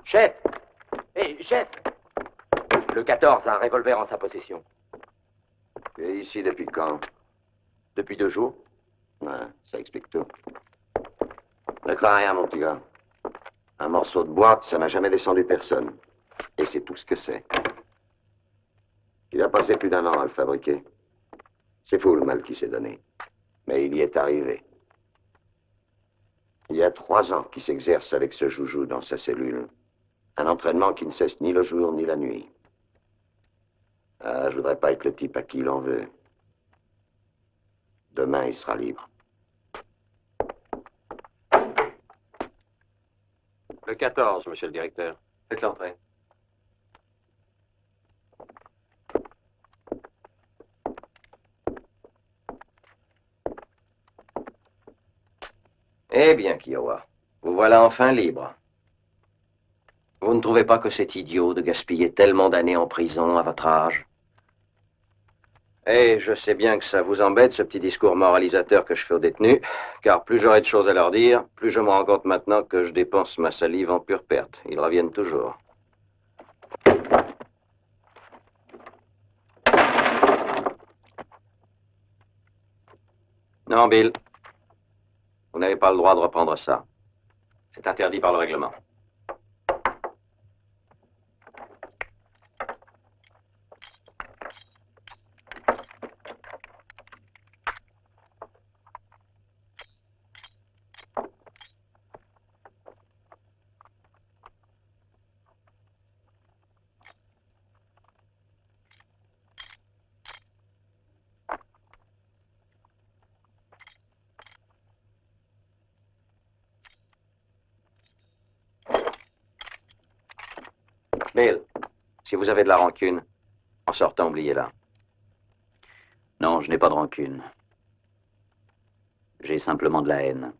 Chef! Hé, chef! Le 14 a un revolver en sa possession. Tu es ici depuis quand? Depuis 2 jours. Ouais, ça explique tout. Ne crains rien, mon petit gars. Un morceau de bois, ça n'a jamais descendu personne. Et c'est tout ce que c'est. Il a passé plus d'1 an à le fabriquer. C'est fou le mal qui s'est donné. Mais il y est arrivé. Il y a 3 ans qu'il s'exerce avec ce joujou dans sa cellule. Un entraînement qui ne cesse ni le jour ni la nuit. Ah, je voudrais pas être le type à qui il en veut. Demain, il sera libre. Le 14, monsieur le directeur. Faites l'entrée. Eh bien, Kiowa, vous voilà enfin libre. Vous ne trouvez pas que c'est idiot de gaspiller tellement d'années en prison à votre âge? Eh, je sais bien que ça vous embête, ce petit discours moralisateur que je fais aux détenus, car plus j'aurai de choses à leur dire, plus je me rends compte maintenant que je dépense ma salive en pure perte. Ils reviennent toujours. Non, Bill. Vous n'avez pas le droit de reprendre ça. C'est interdit par le règlement. Bill, si vous avez de la rancune, en sortant, oubliez-la. Non, je n'ai pas de rancune. J'ai simplement de la haine.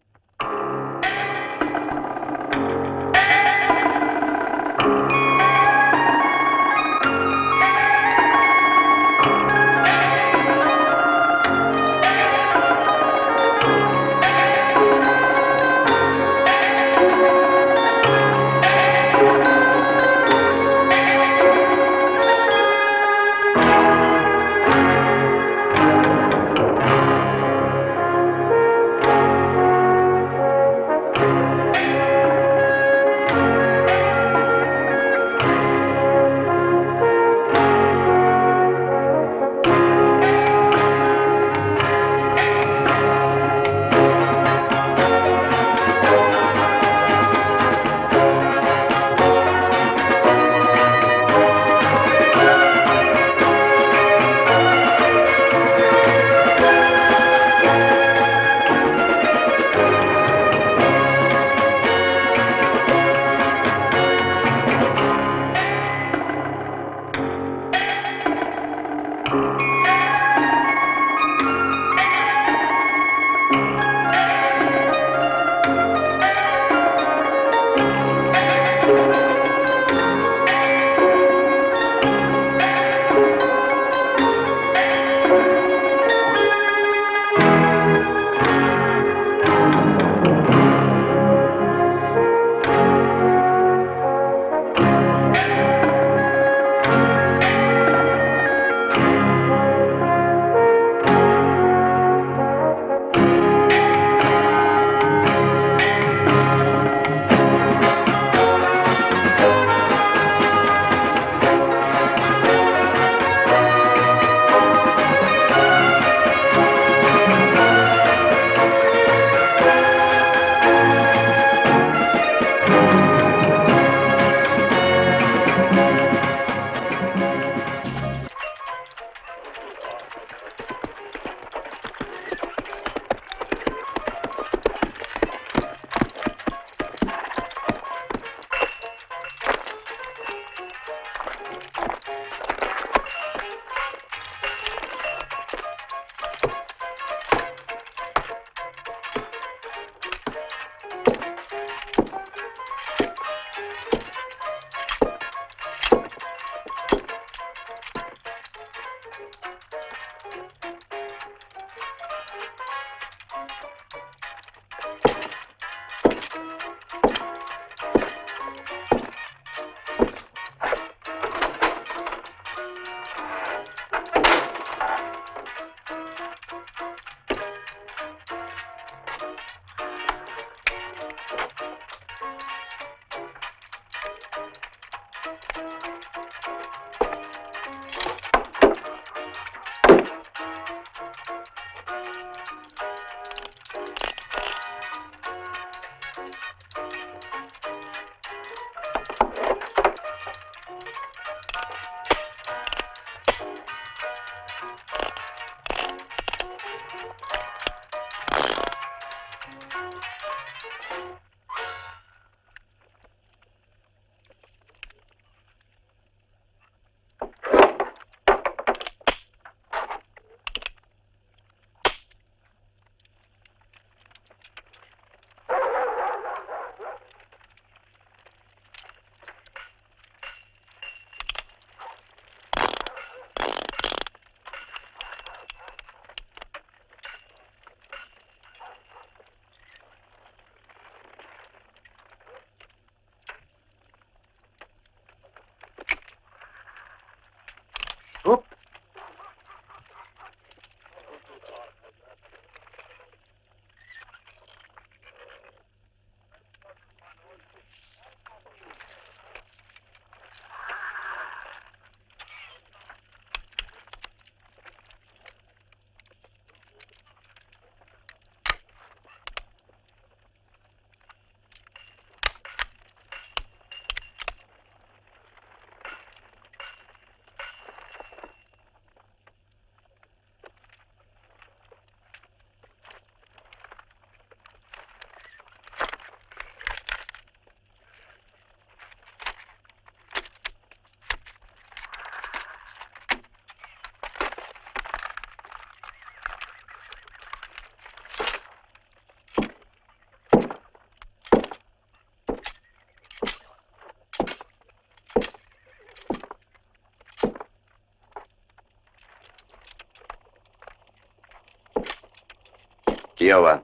Kiowa,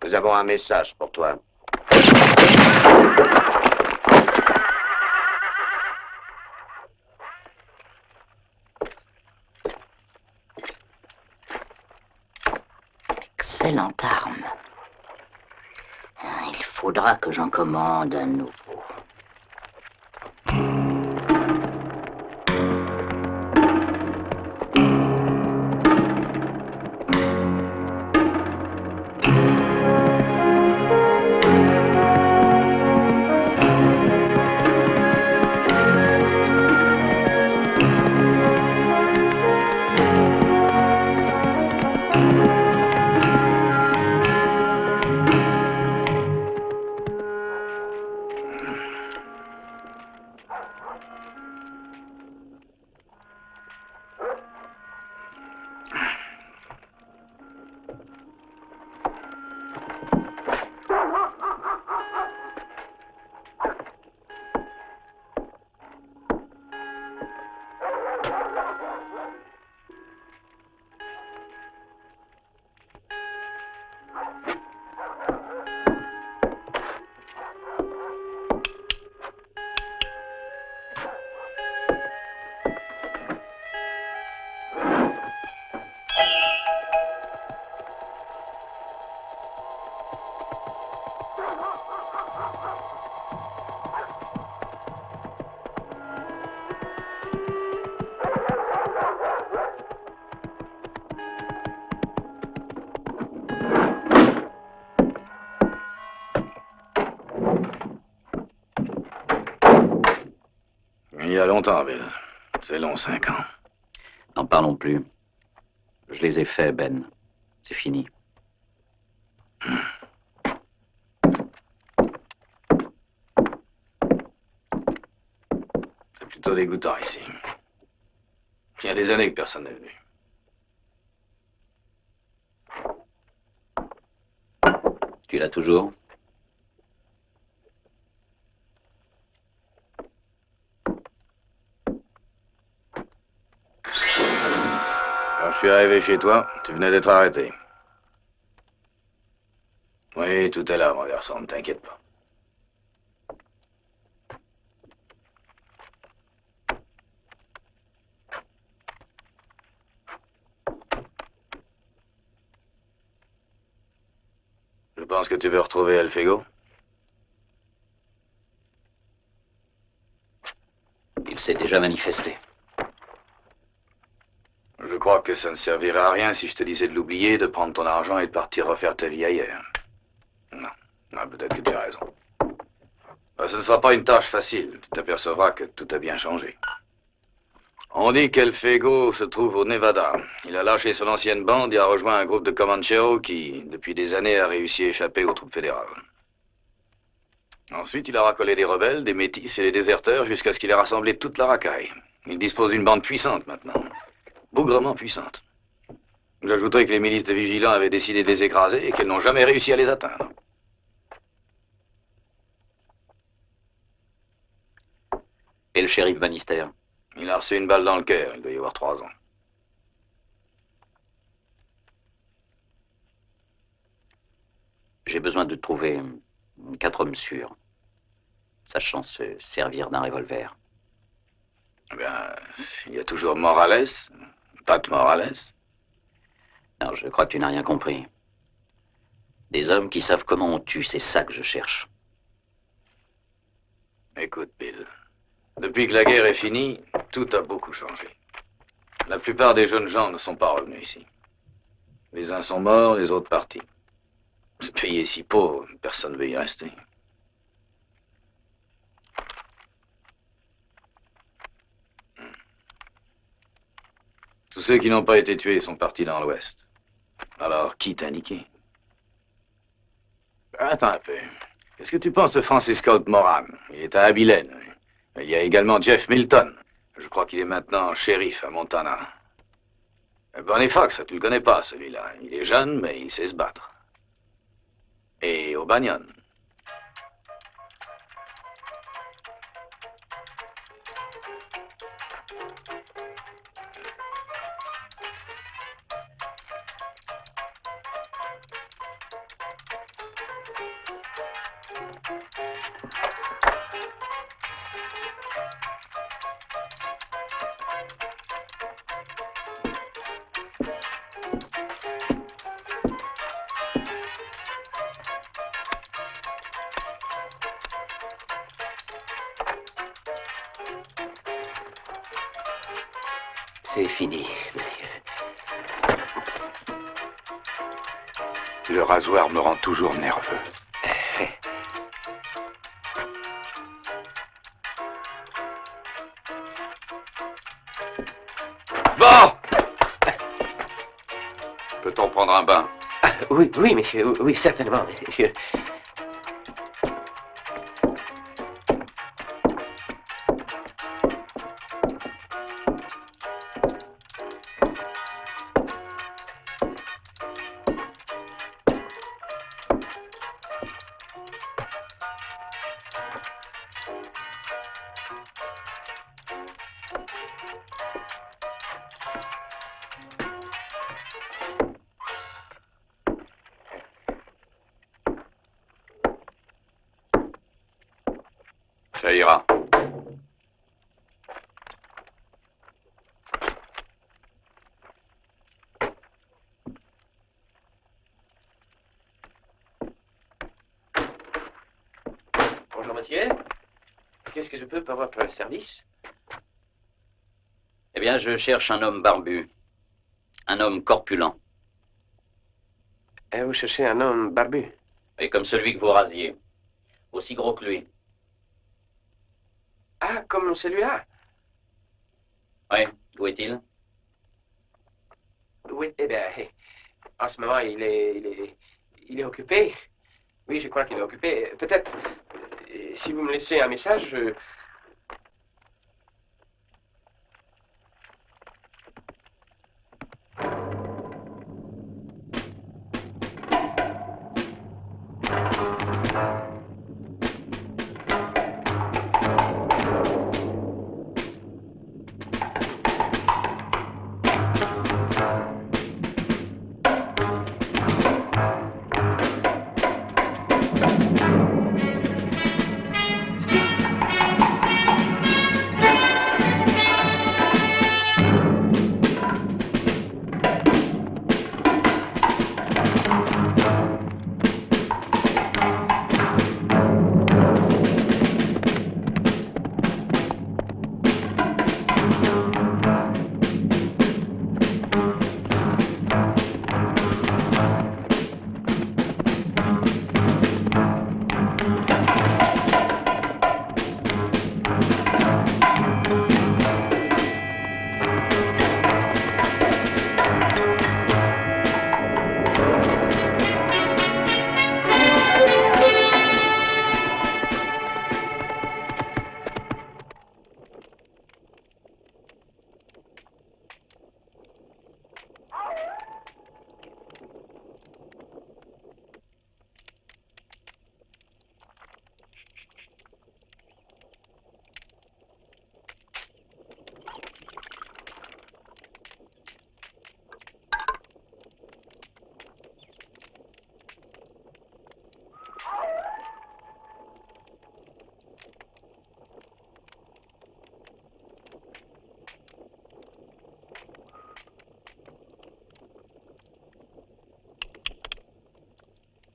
nous avons un message pour toi. Excellente arme. Il faudra que j'en commande un nouveau. Il y a longtemps, Bill. C'est long, 5 ans. N'en parlons plus. Je les ai faits, Ben. C'est fini. C'est plutôt dégoûtant ici. Il y a des années que personne n'est venu. Tu l'as toujours? Quand je suis arrivé chez toi, tu venais d'être arrêté. Oui, tout est là, mon garçon, ne t'inquiète pas. Je pense que tu veux retrouver El Fego. Il s'est déjà manifesté. Je crois que ça ne servirait à rien si je te disais de l'oublier, de prendre ton argent et de partir refaire ta vie ailleurs. Non, peut-être que tu as raison. Ce ne sera pas une tâche facile. Tu t'apercevras que tout a bien changé. On dit qu'El Fego se trouve au Nevada. Il a lâché son ancienne bande et a rejoint un groupe de Comancheros qui, depuis des années, a réussi à échapper aux troupes fédérales. Ensuite, il a racolé des rebelles, des métis et des déserteurs jusqu'à ce qu'il ait rassemblé toute la racaille. Il dispose d'une bande puissante maintenant. Bougrement puissante. J'ajouterai que les milices de vigilants avaient décidé de les écraser et qu'elles n'ont jamais réussi à les atteindre. Et le shérif Bannister? Il a reçu une balle dans le cœur, il doit y avoir 3 ans. J'ai besoin de trouver 4 hommes sûrs, sachant se servir d'un revolver. Eh bien, il y a toujours Morales, Pat Morales. Non, je crois que tu n'as rien compris. Des hommes qui savent comment on tue, c'est ça que je cherche. Écoute, Bill, depuis que la guerre est finie, tout a beaucoup changé. La plupart des jeunes gens ne sont pas revenus ici. Les uns sont morts, les autres partis. Ce pays est si pauvre, personne ne veut y rester. Tous ceux qui n'ont pas été tués sont partis dans l'Ouest. Alors, qui t'a niqué? Attends un peu. Qu'est-ce que tu penses de Francis Scott Moran? Il est à Abilene. Il y a également Jeff Milton. Je crois qu'il est maintenant shérif à Montana. Bonnie Fox, tu le connais pas, celui-là. Il est jeune, mais il sait se battre. Et O'Banion. C'est fini, monsieur. Le rasoir me rend toujours nerveux. Bon! Peut-on prendre un bain? Ah, oui, oui, monsieur, oui, certainement, monsieur. Ça ira. Bonjour, monsieur. Qu'est-ce que je peux pour votre service? Eh bien, je cherche un homme barbu. Un homme corpulent. Vous cherchez un homme barbu? Et comme celui que vous rasiez. Aussi gros que lui. Ah, comme celui-là? Oui, où est-il? Oui, eh bien, en ce moment, il est occupé. Oui, je crois qu'il est occupé. Peut-être, si vous me laissez un message, je...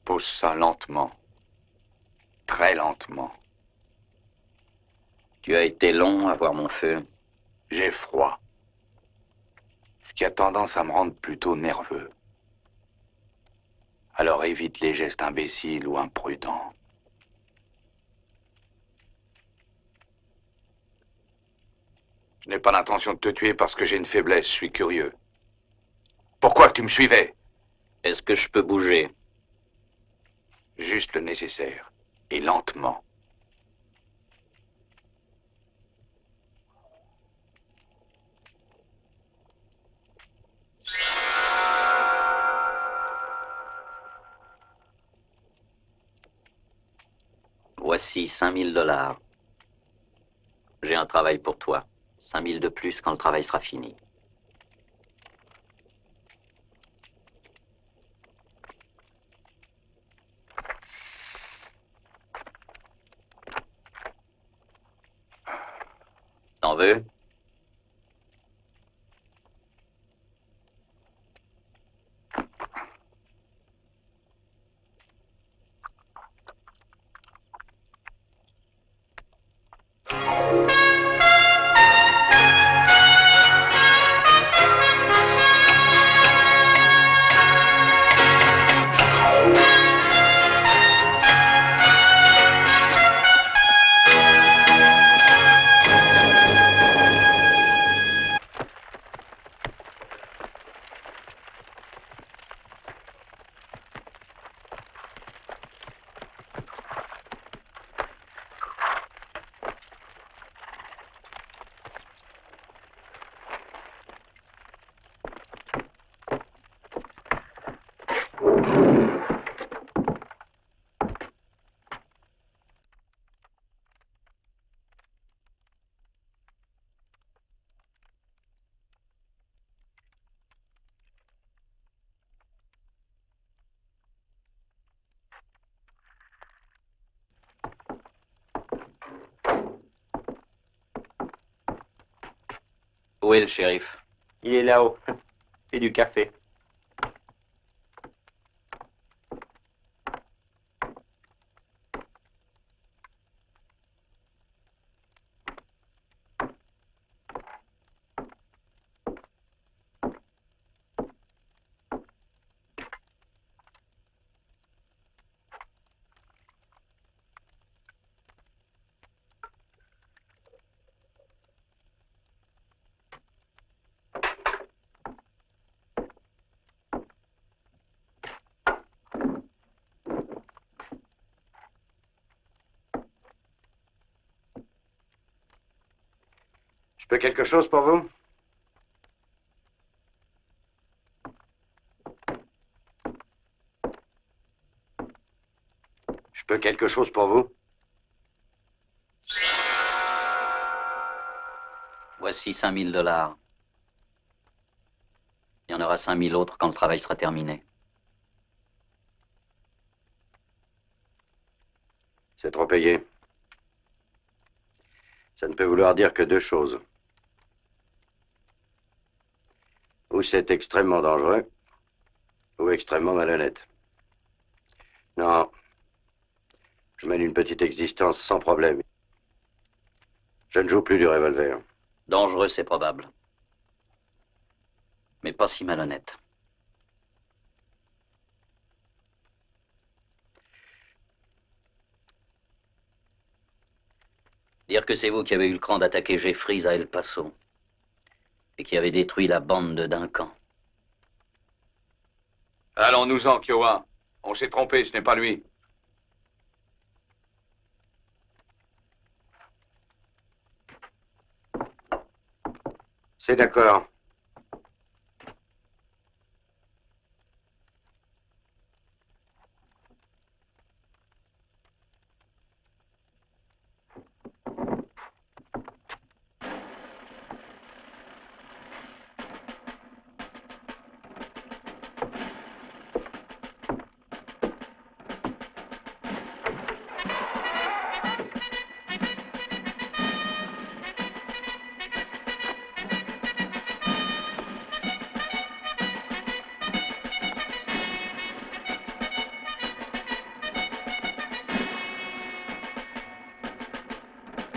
Pose ça lentement. Très lentement. Tu as été long à voir mon feu. J'ai froid. Ce qui a tendance à me rendre plutôt nerveux. Alors évite les gestes imbéciles ou imprudents. Je n'ai pas l'intention de te tuer parce que j'ai une faiblesse, je suis curieux. Pourquoi tu me suivais? Est-ce que je peux bouger? Juste le nécessaire. Et lentement. Voici 5000 $. J'ai un travail pour toi. 5000 de plus quand le travail sera fini. T'en veux? Où est le shérif? Il est là-haut. C'est du café. Je peux quelque chose pour vous? Je peux quelque chose pour vous? Voici 5000 $. Il y en aura 5000 autres quand le travail sera terminé. C'est trop payé. Ça ne peut vouloir dire que deux choses. Ou c'est extrêmement dangereux, ou extrêmement malhonnête. Non. Je mène une petite existence sans problème. Je ne joue plus du revolver. Dangereux, c'est probable. Mais pas si malhonnête. Dire que c'est vous qui avez eu le cran d'attaquer Jeffries à El Paso et qui avez détruit la bande de Duncan. Allons-nous-en, Kiowa. On s'est trompé, ce n'est pas lui. C'est d'accord.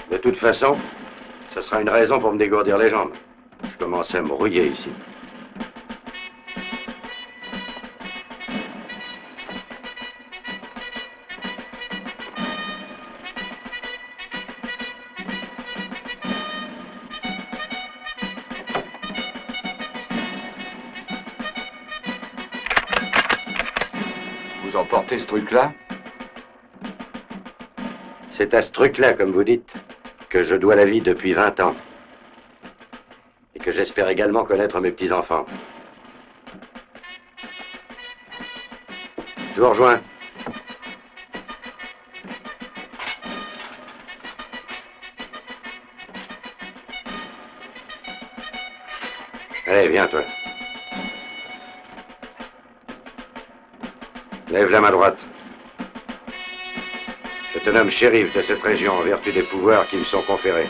De toute façon, ce sera une raison pour me dégourdir les jambes. Je commence à me rouiller ici. Vous emportez ce truc-là? C'est à ce truc-là, comme vous dites, que je dois la vie depuis 20 ans. Et que j'espère également connaître mes petits-enfants. Je vous rejoins. Allez, viens, toi. Lève la main droite. Je te nomme shérif de cette région en vertu des pouvoirs qui me sont conférés.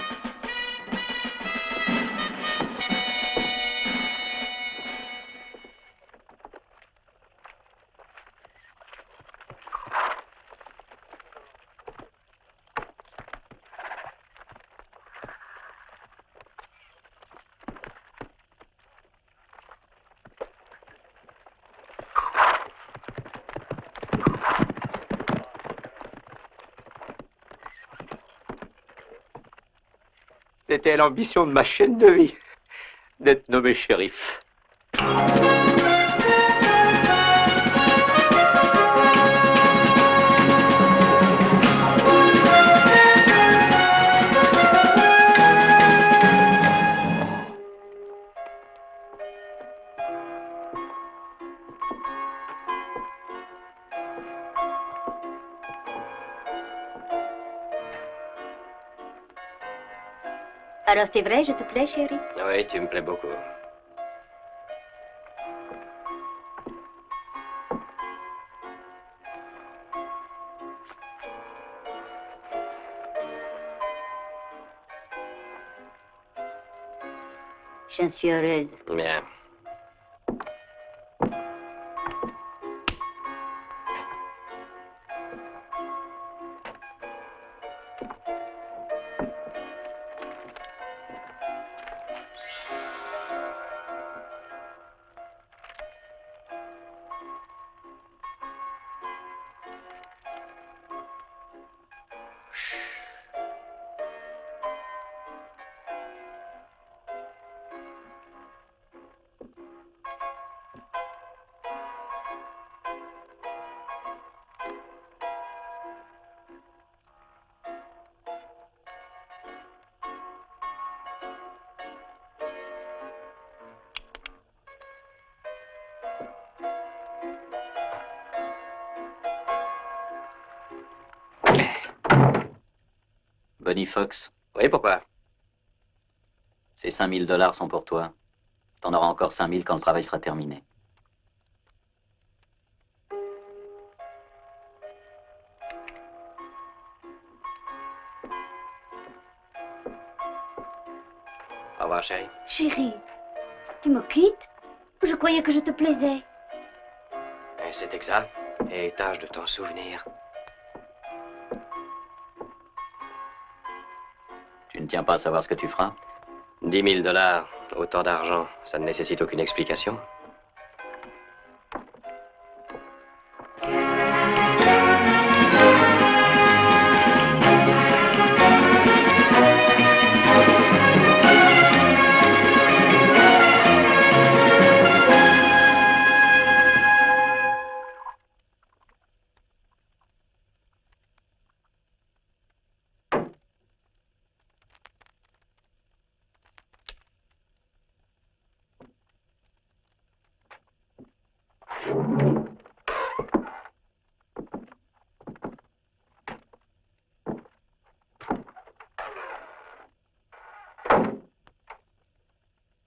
C'était l'ambition de ma chaîne de vie, d'être nommé shérif. Alors c'est vrai, je te plais, chérie? Oui, tu me plais beaucoup. Je suis heureuse. Bien. Bonnie Fox, Oui, pourquoi? ces 5 000 $ sont pour toi. T'en auras encore 5 000 quand le travail sera terminé. Au revoir, chérie. Chérie, tu me quittes? Je croyais que je te plaisais. C'est exact. Et tâche de t'en souvenir. Tu ne tiens pas à savoir ce que tu feras? 10 000 $, autant d'argent, ça ne nécessite aucune explication.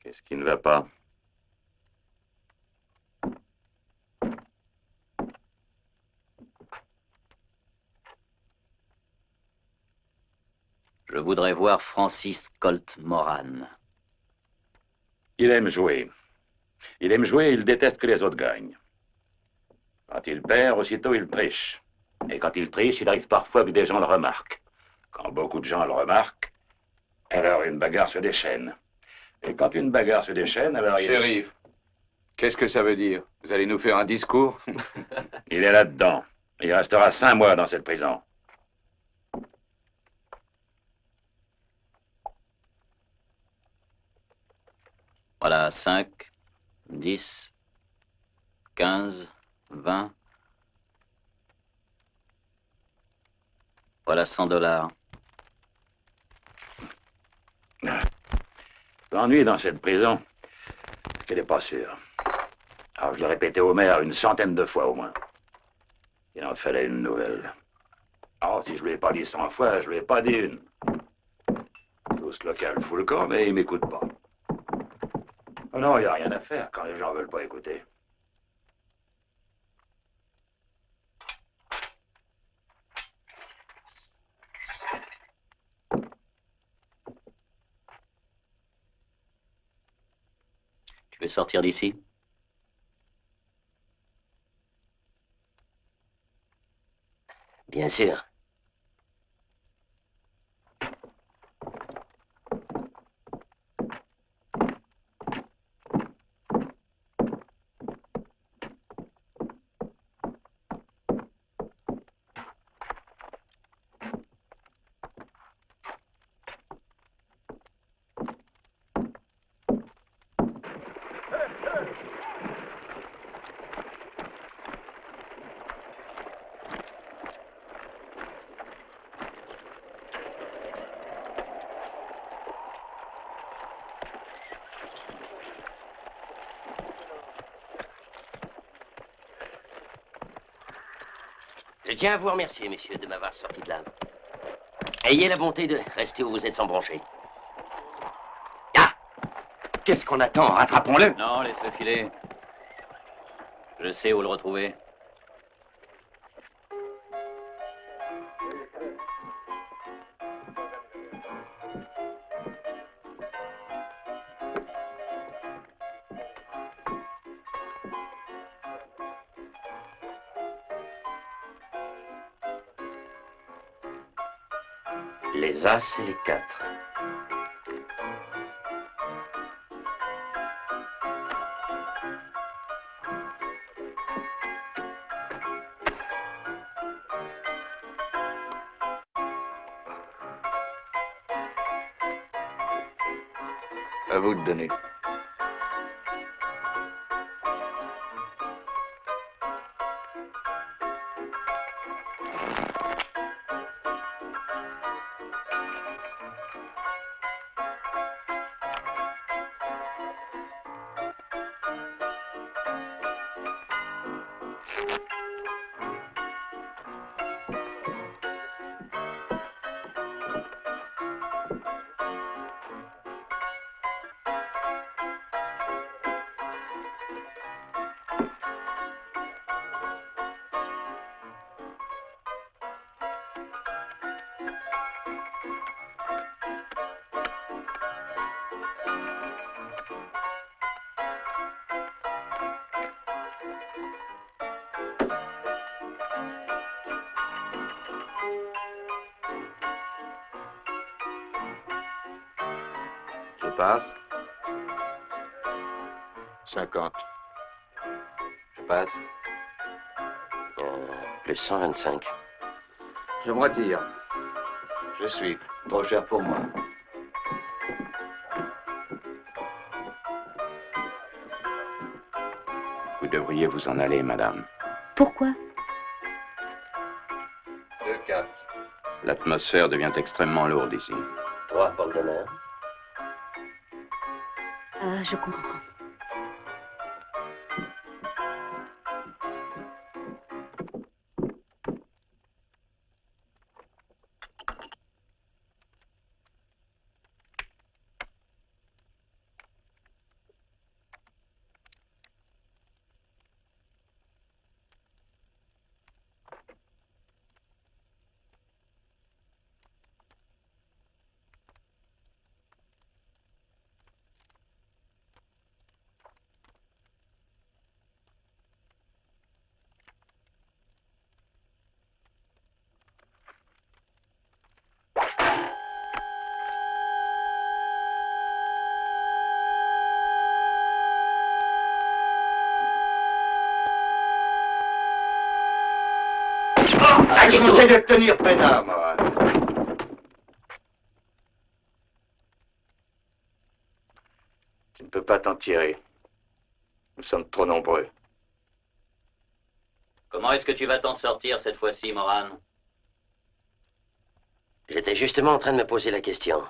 Qu'est-ce qui ne va pas? Je voudrais voir Francis Colt Moran. Il aime jouer. Il aime jouer et il déteste que les autres gagnent. Quand il perd, aussitôt il triche. Et quand il triche, il arrive parfois que des gens le remarquent. Quand beaucoup de gens le remarquent, alors une bagarre se déchaîne. Et quand une bagarre se déchaîne, alors il... Shérif, qu'est-ce que ça veut dire? Vous allez nous faire un discours? Il est là-dedans. Il restera 5 mois dans cette prison. Voilà, 5, 10, 15, 20. Voilà 100 $. L'ennui dans cette prison, je n'ai pas sûr. Alors je l'ai répété au maire 100aine de fois au moins. Il en fallait une nouvelle. Alors si je ne lui ai pas dit 100 fois, je ne lui ai pas dit une. Tout ce local fout le camp, mais il ne m'écoute pas. Oh non, il n'y a rien à faire quand les gens ne veulent pas écouter. Tu veux sortir d'ici? Bien sûr. Je tiens à vous remercier, messieurs, de m'avoir sorti de là. Ayez la bonté de rester où vous êtes sans broncher. Ah! Qu'est-ce qu'on attend? Rattrapons-le! Non, laisse-le filer. Je sais où le retrouver. Les As et les 4. À vous de donner. Je passe. 50. Je passe. Plus 125. Je me retire. Je suis. Trop cher pour moi. Vous devriez vous en aller, madame. Pourquoi? 2-4. L'atmosphère devient extrêmement lourde ici. 3 pour le donneur. Ah, je comprends. Je conseille de tenir peinard, moi. Tu ne peux pas t'en tirer. Nous sommes trop nombreux. Comment est-ce que tu vas t'en sortir cette fois-ci, Moran? J'étais justement en train de me poser la question.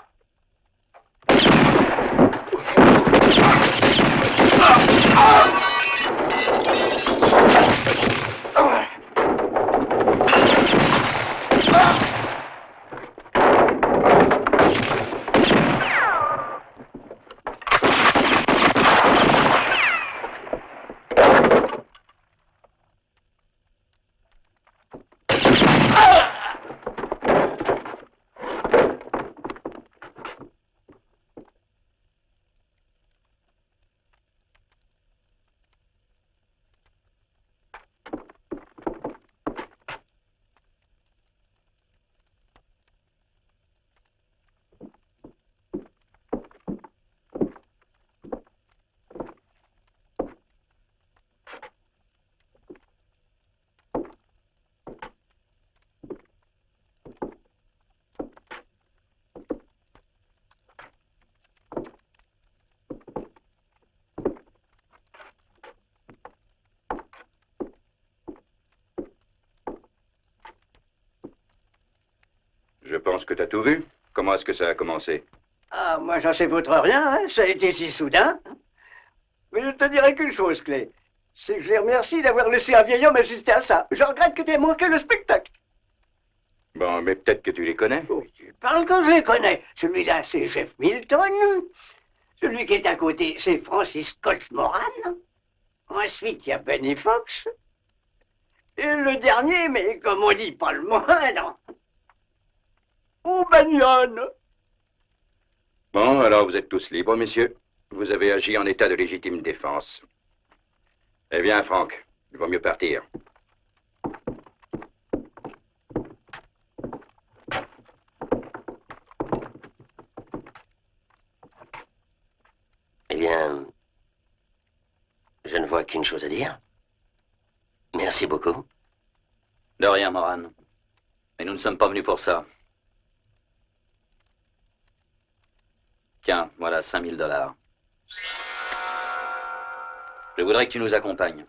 Je pense que tu as tout vu. Comment est-ce que ça a commencé? Ah, moi, j'en sais votre rien, hein. Ça a été si soudain. Mais je te dirai qu'une chose, Clé. C'est que je les remercie d'avoir laissé un vieil homme assister à ça. Je regrette que tu aies manqué le spectacle. Bon, mais peut-être que tu les connais. Oui, tu parles que je les connais. Celui-là, c'est Jeff Milton. Celui qui est à côté, c'est Francis Colt Moran. Ensuite, il y a Benny Fox. Et le dernier, mais comme on dit, pas le moindre. O'Banion. Bon, alors vous êtes tous libres, messieurs. Vous avez agi en état de légitime défense. Eh bien, Franck, il vaut mieux partir. vois qu'une chose à dire. Merci beaucoup. De rien, Moran. Mais nous ne sommes pas venus pour ça. Tiens, voilà 5000 $. Je voudrais que tu nous accompagnes.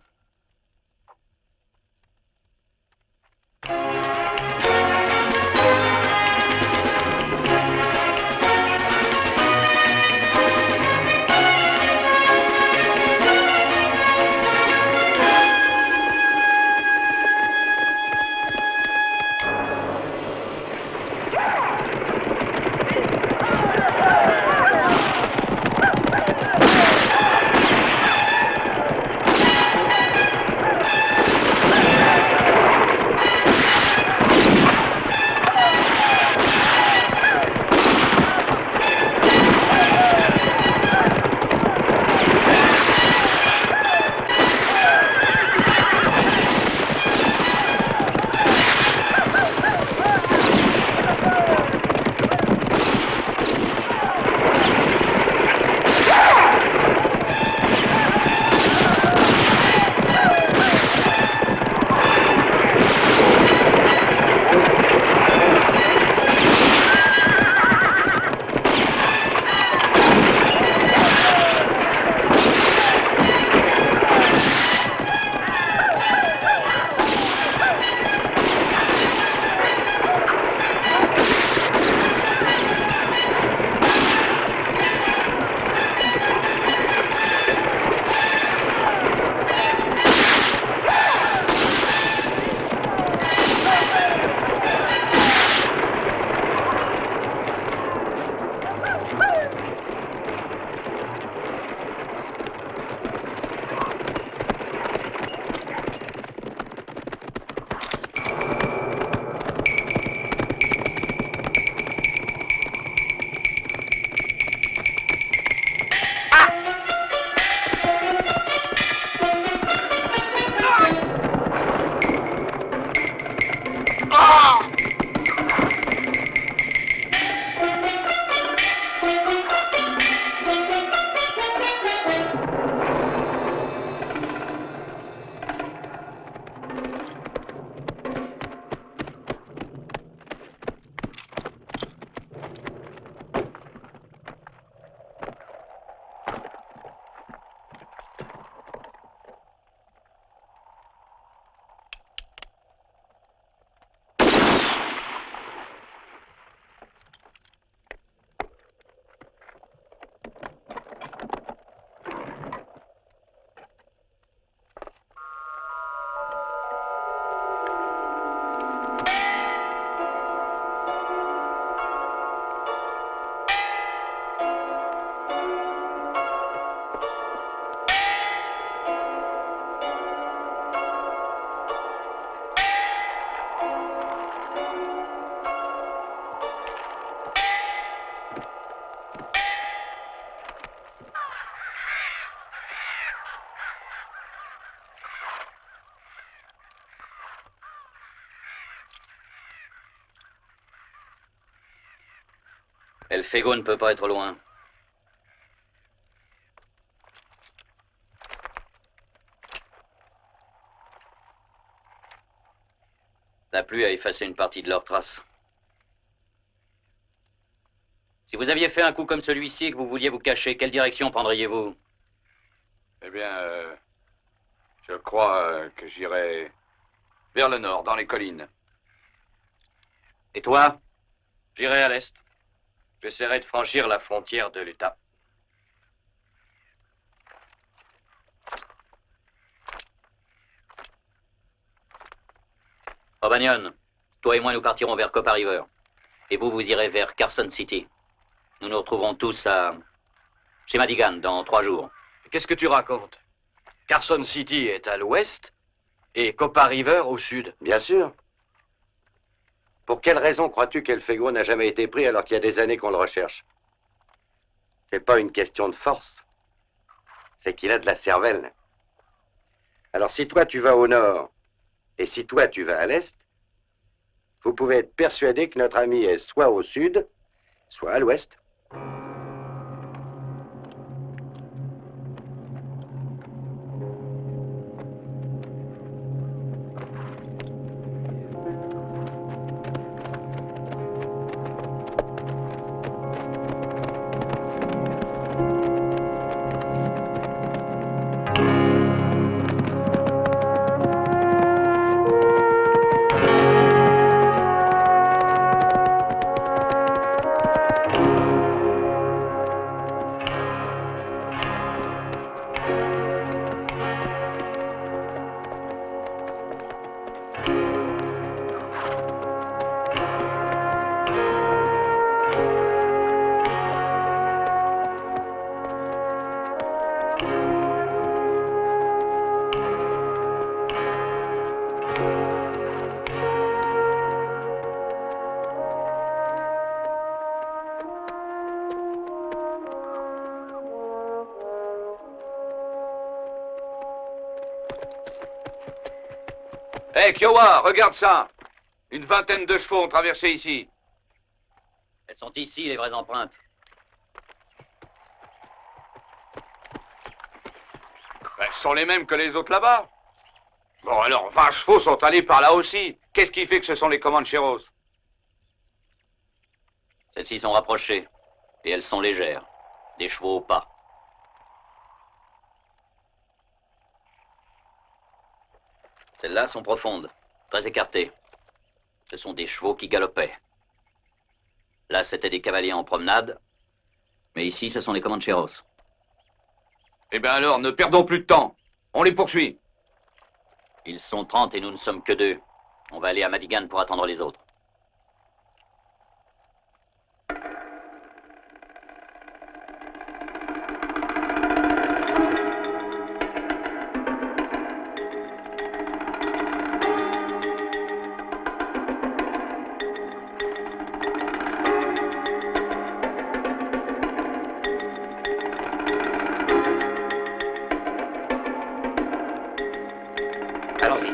El Fego ne peut pas être loin. La pluie a effacé une partie de leurs traces. Si vous aviez fait un coup comme celui-ci et que vous vouliez vous cacher, quelle direction prendriez-vous? Eh bien, je crois que j'irai vers le nord, dans les collines. Et toi? J'irai à l'est. J'essaierai de franchir la frontière de l'Utah. O'Banion, toi et moi nous partirons vers Copper River. Et vous, vous irez vers Carson City. Nous nous retrouverons tous chez Madigan dans 3 jours. Qu'est-ce que tu racontes? Carson City est à l'ouest et Copper River au sud. Bien sûr. Pour quelle raison crois-tu qu'El Fego n'a jamais été pris alors qu'il y a des années qu'on le recherche? C'est pas une question de force. C'est qu'il a de la cervelle. Alors si toi tu vas au nord et si toi tu vas à l'est, vous pouvez être persuadé que notre ami est soit au sud, soit à l'ouest. Hé, Kiowa, regarde ça. Une vingtaine de chevaux ont traversé ici. Elles sont ici, les vraies empreintes. Elles sont les mêmes que les autres là-bas. Bon, alors, 20 chevaux sont allés par là aussi. Qu'est-ce qui fait que ce sont les Comancheros? Celles-ci sont rapprochées. Et elles sont légères. Des chevaux au pas. Celles-là sont profondes, très écartées. Ce sont des chevaux qui galopaient. Là, c'était des cavaliers en promenade. Mais ici, ce sont les Comancheros. Eh bien alors, ne perdons plus de temps. On les poursuit. Ils sont 30 et nous ne sommes que 2. On va aller à Madigan pour attendre les autres. Allons-y.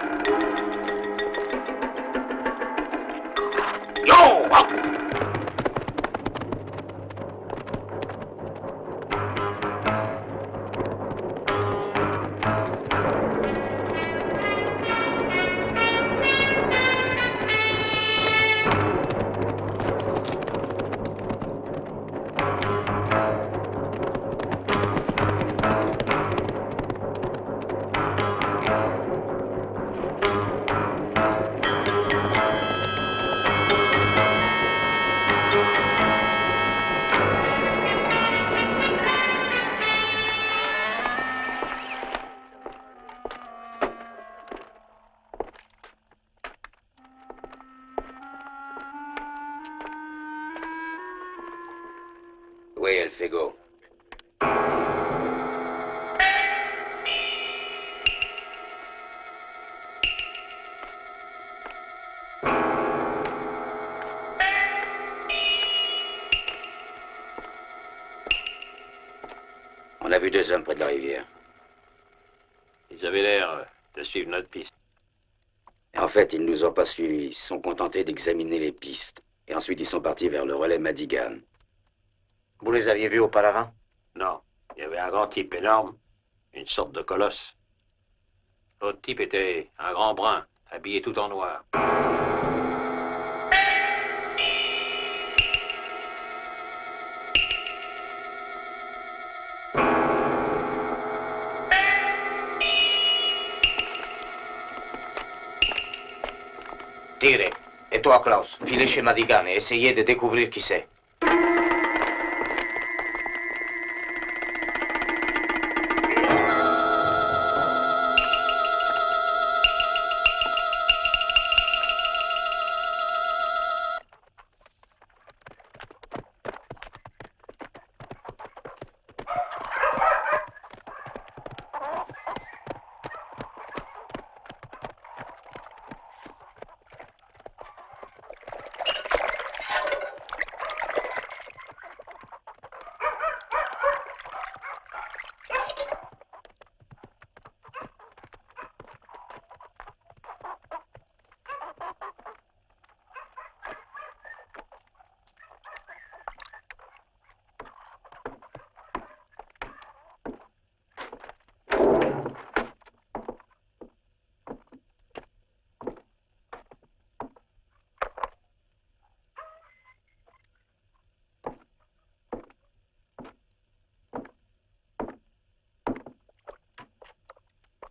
Oui, El Fego. On a vu 2 hommes près de la rivière. Ils avaient l'air de suivre notre piste. Et en fait, ils ne nous ont pas suivis. Ils se sont contentés d'examiner les pistes. Et ensuite, ils sont partis vers le relais Madigan. Vous les aviez vus auparavant? Non, il y avait un grand type énorme, une sorte de colosse. L'autre type était un grand brun, habillé tout en noir. Tigre, et toi, Klaus, filez chez Madigan et essayez de découvrir qui c'est.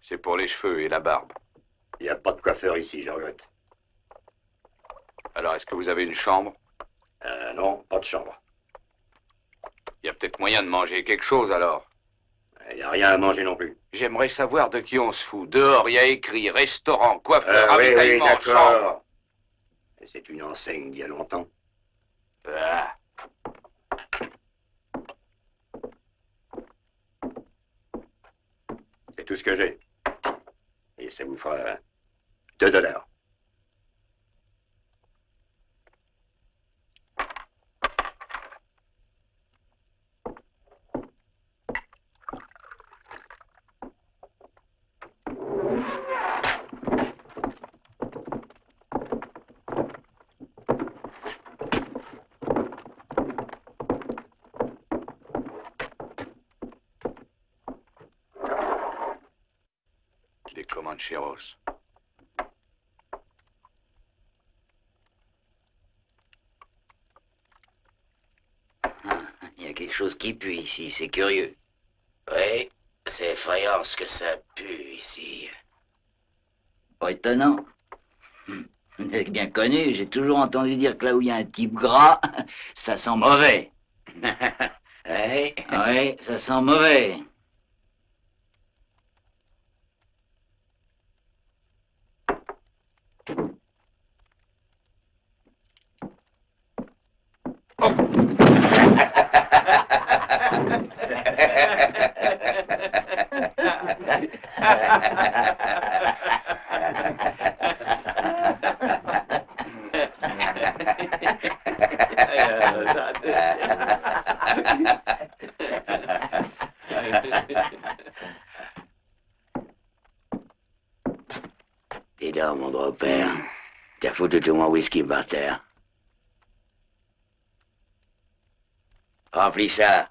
C'est pour les cheveux et la barbe. Il n'y a pas de coiffeur ici, je regrette. Alors, est-ce que vous avez une chambre? Non, pas de chambre. Il y a peut-être moyen de manger quelque chose, alors. Il n'y a rien à manger non plus. J'aimerais savoir de qui on se fout. Dehors, il y a écrit restaurant, coiffeur, Oui, ravitaillement, chambre. d'accord. Et c'est une enseigne d'il y a longtemps. Ah. C'est tout ce que j'ai. Et ça vous fera $2. Comancheros. Il y a quelque chose qui pue ici, c'est curieux. Oui, c'est effrayant ce que ça pue ici. Pas étonnant. Vous êtes bien connu, j'ai toujours entendu dire que là où il y a un type gras, ça sent mauvais. Oui. Oui, ça sent mauvais. Dis donc, mon gros père, t'as foutu tout mon whisky par terre. Remplis ça.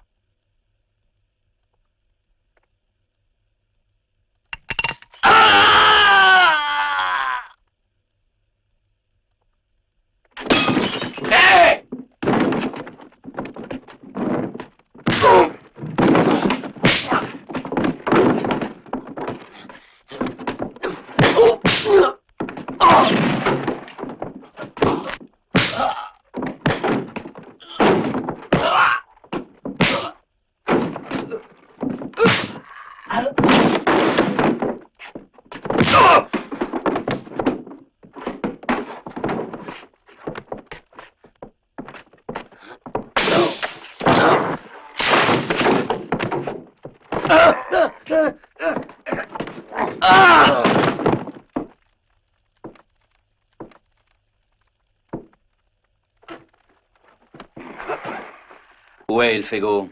Où est El Fego?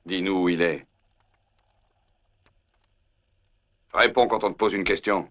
Dis-nous où il est. Réponds quand on te pose une question.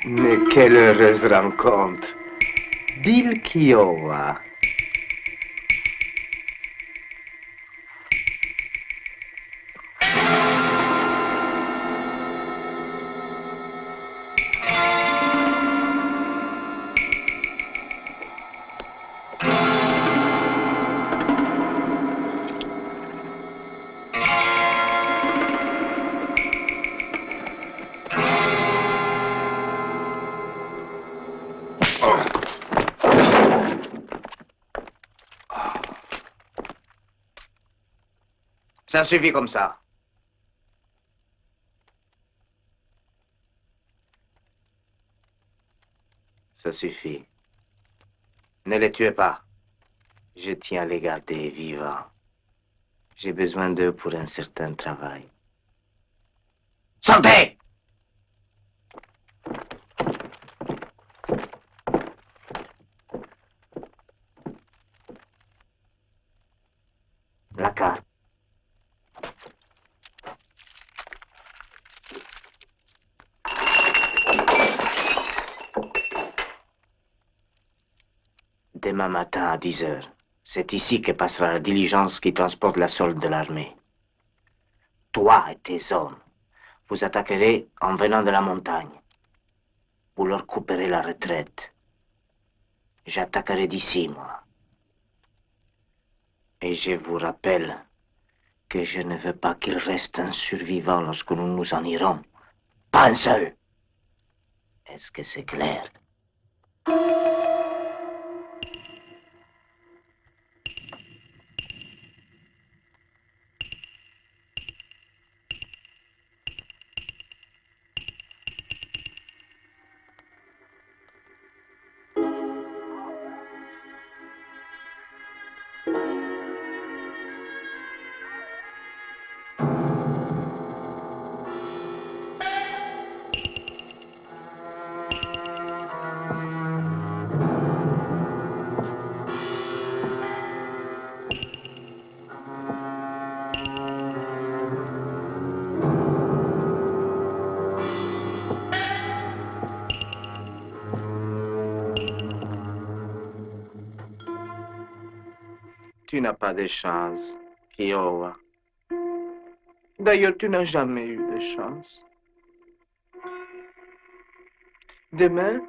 Mais quelle heureuse rencontre. Bill Kiowa. Ça suffit comme ça. Ça suffit. Ne les tuez pas. Je tiens à les garder vivants. J'ai besoin d'eux pour un certain travail. Sortez! La carte. Demain matin à 10 heures, c'est ici que passera la diligence qui transporte la solde de l'armée. Toi et tes hommes, vous attaquerez en venant de la montagne. Vous leur couperez la retraite. J'attaquerai d'ici, moi. Et je vous rappelle que je ne veux pas qu'il reste un survivant lorsque nous nous en irons. Pas un seul. Est-ce que c'est clair? Tu n'as pas de chance, Kiowa. D'ailleurs, tu n'as jamais eu de chance. Demain,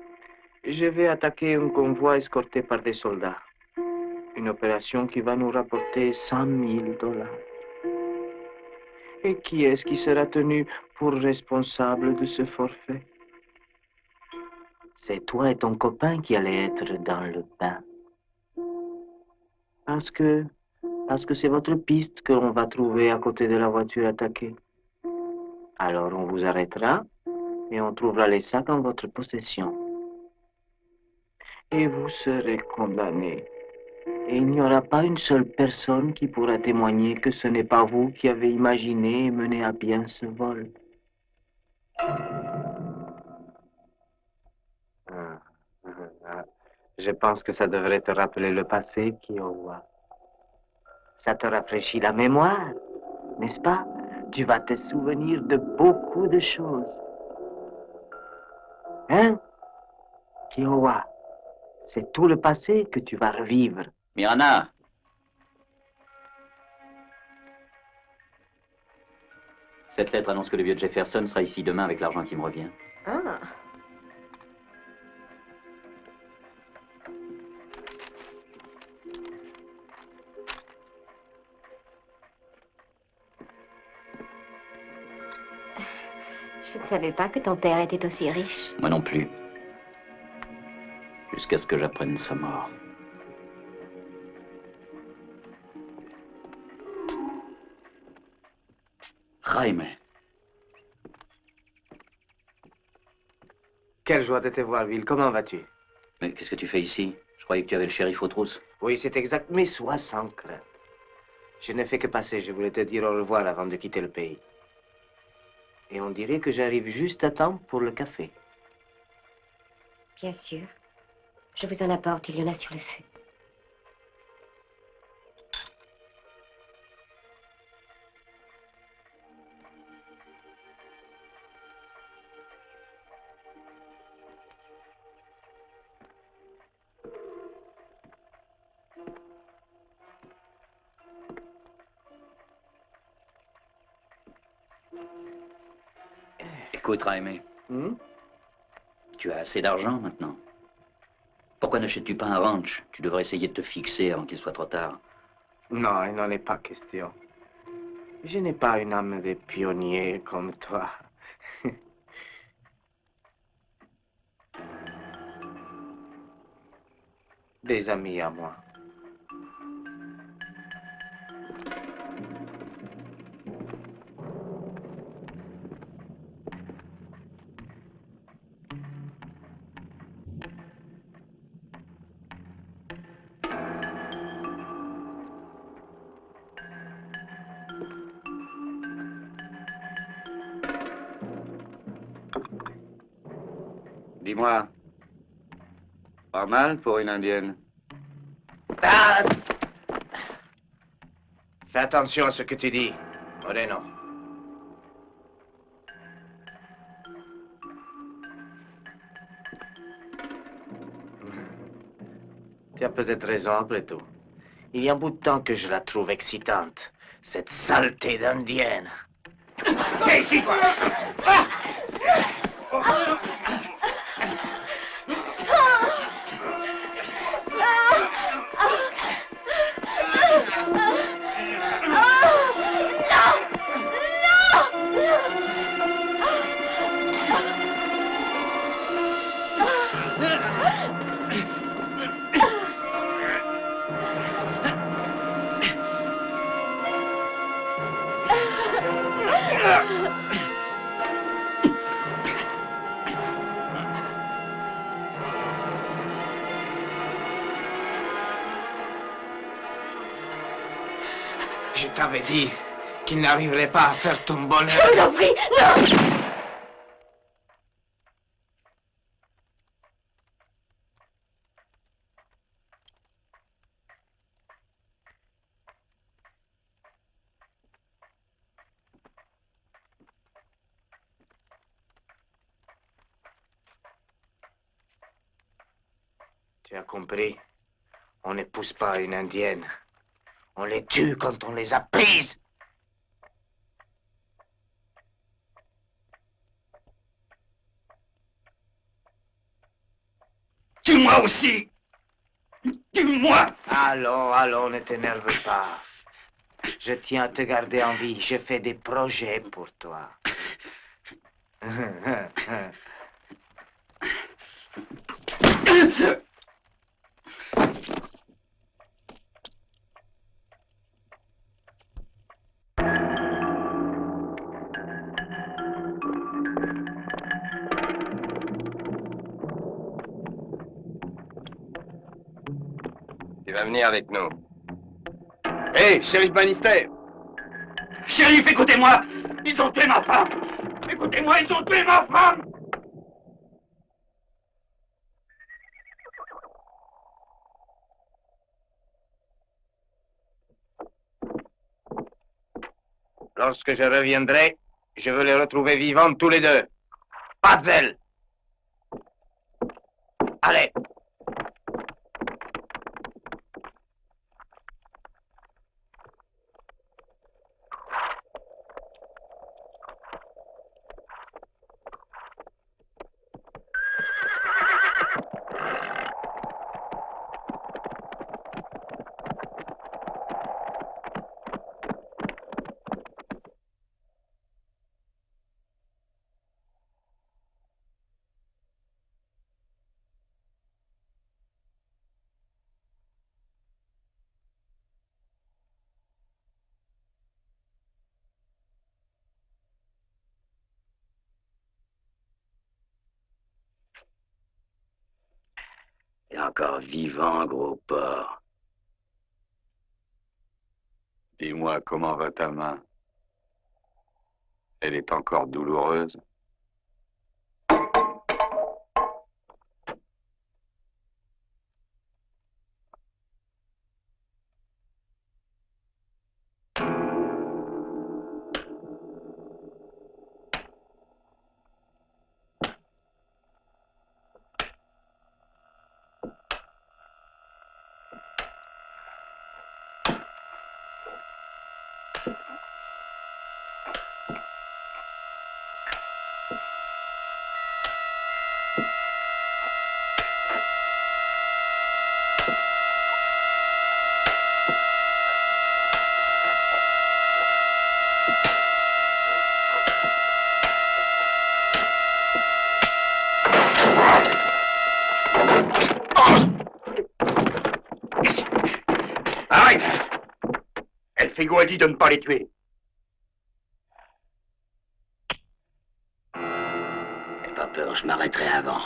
je vais attaquer un convoi escorté par des soldats. Une opération qui va nous rapporter 100 000 $. Et qui est-ce qui sera tenu pour responsable de ce forfait? C'est toi et ton copain qui allez être dans le bain. Parce que c'est votre piste que l'on va trouver à côté de la voiture attaquée. Alors on vous arrêtera et on trouvera les sacs en votre possession. Et vous serez condamné. Et il n'y aura pas une seule personne qui pourra témoigner que ce n'est pas vous qui avez imaginé et mené à bien ce vol. Je pense que ça devrait te rappeler le passé, Kiowa. Ça te rafraîchit la mémoire, n'est-ce pas? Tu vas te souvenir de beaucoup de choses. Hein? Kiowa, c'est tout le passé que tu vas revivre. Mirana! Cette lettre annonce que le vieux Jefferson sera ici demain avec l'argent qui me revient. Ah. Je ne savais pas que ton père était aussi riche. Moi non plus. Jusqu'à ce que j'apprenne sa mort. Jaime. Quelle joie de te voir, Will. Comment vas-tu? Mais qu'est-ce que tu fais ici? Je croyais que tu avais le shérif aux trousses. Oui, c'est exact, mais sois sans crainte. Je n'ai fait que passer. Je voulais te dire au revoir avant de quitter le pays. Et on dirait que j'arrive juste à temps pour le café. Bien sûr. Je vous en apporte, il y en a sur le feu. Écoute, Jaime. Tu as assez d'argent maintenant. Pourquoi n'achètes-tu pas un ranch? Tu devrais essayer de te fixer avant qu'il soit trop tard. Non, il n'en est pas question. Je n'ai pas une âme de pionnier comme toi. Des amis à moi. Dis-moi, pas mal pour une indienne? Ah! Fais attention à ce que tu dis, Moreno. Tu as peut-être raison après tout. Il y a un bout de temps que je la trouve excitante, cette saleté d'indienne. Viens ici, toi! Ah! Je t'avais dit qu'il n'arriverait pas à faire ton bonheur. Je vous en prie, non! Tu as compris? On n'épouse pas une indienne. On les tue quand on les a prises. Tue-moi aussi! Tue-moi! Allons, ne t'énerve pas. Je tiens à te garder en vie. J'ai fait des projets pour toi. Tu vas venir avec nous. Hé, shérif Bannister! Shérif, écoutez-moi! Ils ont tué ma femme! Écoutez-moi, ils ont tué ma femme! Lorsque je reviendrai, je veux les retrouver vivants tous les deux. Pas de zèle. Allez. Et encore vivant, gros porc. Dis-moi, comment va ta main? Elle est encore douloureuse? Figo a dit de ne pas les tuer. N'aie pas peur, je m'arrêterai avant.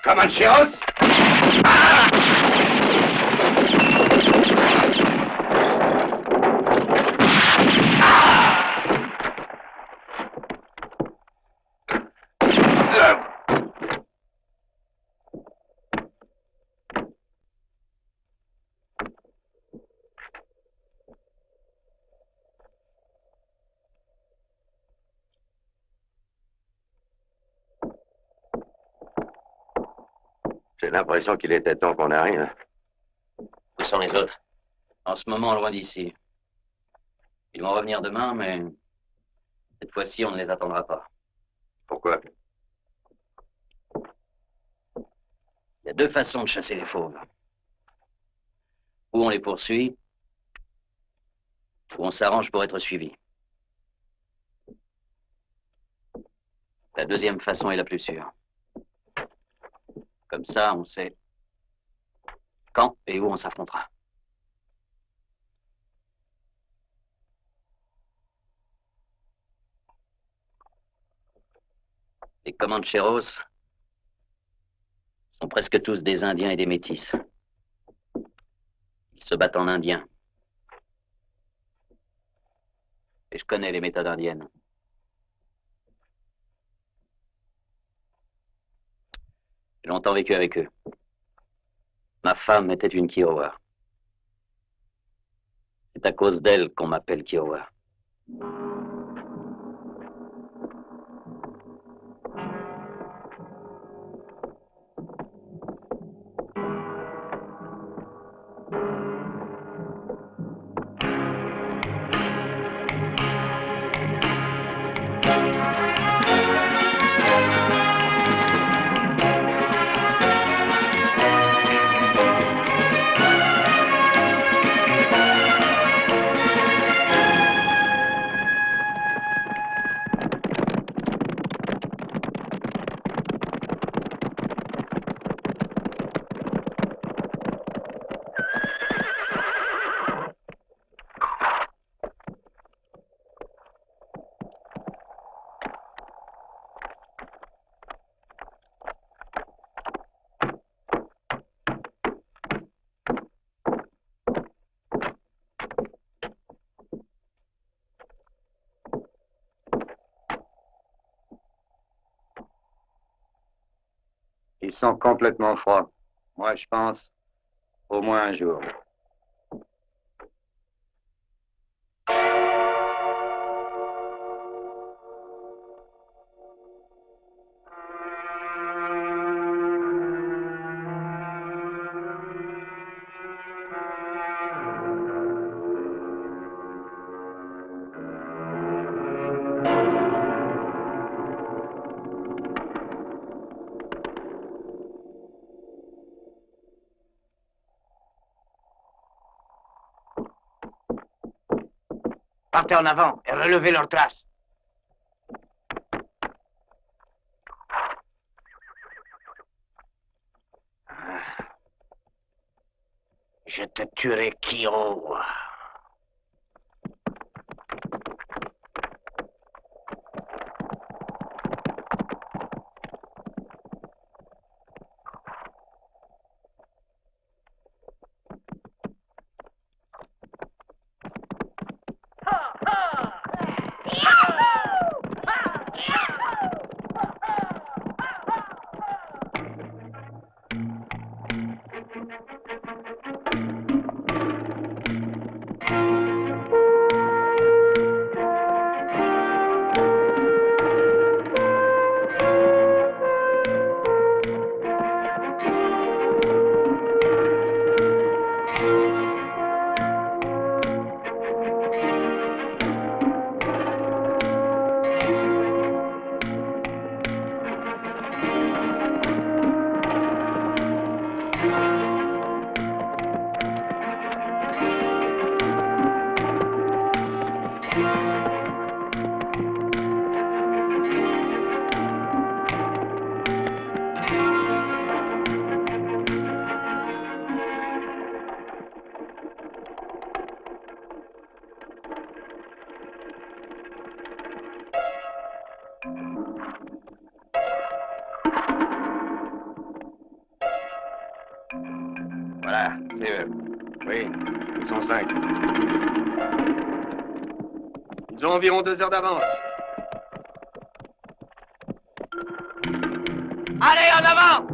Comancheros! J'ai l'impression qu'il était temps qu'on arrive. Où sont les autres? En ce moment, loin d'ici. Ils vont revenir demain, mais cette fois-ci, on ne les attendra pas. Pourquoi? Il y a deux façons de chasser les fauves. Ou on les poursuit, ou on s'arrange pour être suivi. La deuxième façon est la plus sûre. Comme ça, on sait quand et où on s'affrontera. Les Comancheros sont presque tous des Indiens et des Métis. Ils se battent en indien. Et je connais les méthodes indiennes. J'ai longtemps vécu avec eux. Ma femme était une Kiowa. C'est à cause d'elle qu'on m'appelle Kiowa. Ils sont complètement froids. Moi, je pense au moins un jour. Partez en avant et relevez leurs traces. Je te tuerai, Kiowa. Voilà, c'est eux. Oui, ils sont 5. Ils ont environ 2 heures d'avance. Allez, en avant!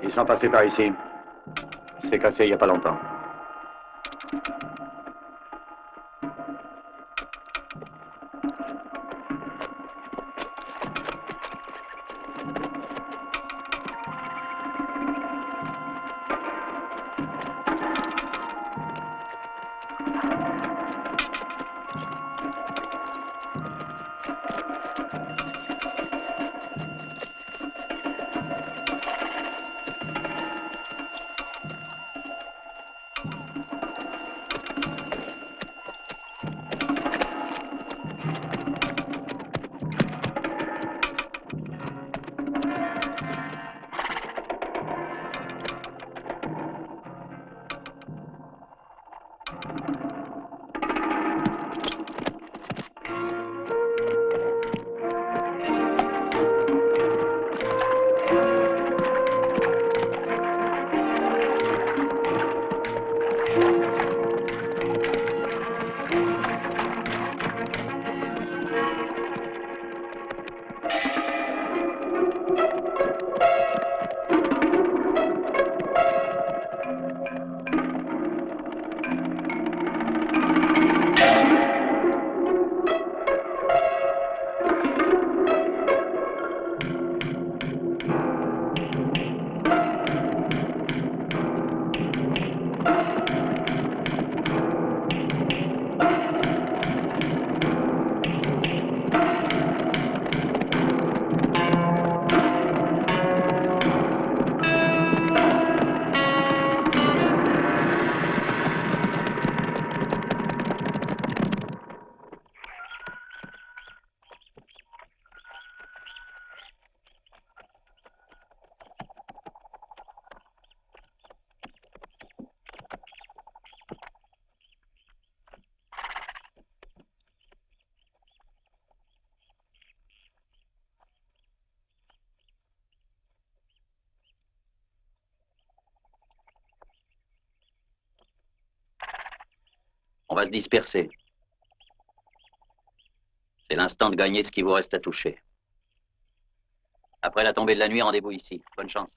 Ils sont passés par ici. C'est cassé il n'y a pas longtemps. On va se disperser. C'est l'instant de gagner ce qui vous reste à toucher. Après la tombée de la nuit, rendez-vous ici. Bonne chance.